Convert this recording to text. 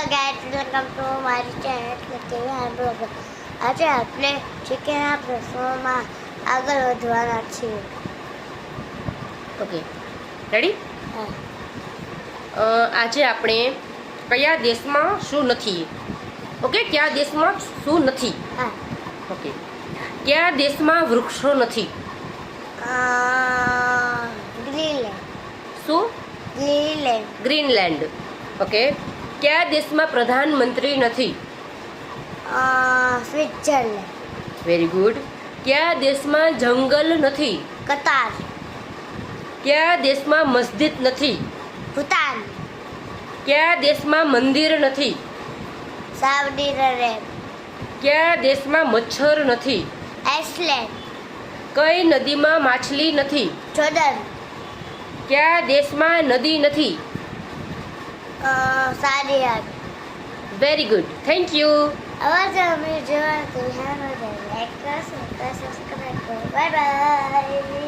guys, welcome to my channel. આજે આપણે શીખેલા પ્રશ્નોમાં આગળ વધવાના છીએ. Okay, ready? હા. આજે આપણે કયા દેશમાં શું નથી? ઓકે, કયા દેશમાં શું નથી? હા. ઓકે, કયા દેશમાં વૃક્ષો નથી? ગ્રીનલેન્ડ. શું? ગ્રીનલેન્ડ. ગ્રીનલેન્ડ. ઓકે, કયા દેશમાં પ્રધાનમંત્રી નથી? સ્વિટ્ઝરલેન્ડ. Very good. કયા દેશમાં જંગલ નથી? કતાર. કયા દેશમાં મસ્જિદ નથી? ભૂતાન. કયા દેશમાં મંદિર નથી? સાઉદી અરેબ. કયા દેશમાં મચ્છર નથી? આઇસલેન્ડ. કઈ નદીમાં માછલી નથી? જોર્ડન. કયા દેશમાં નદી નથી? Saudi Arab. Very good, thank you. અવાજ અમે જોવા તો લાઈક કરશો, સબસ્ક્રાઈબ કરો. Bye bye.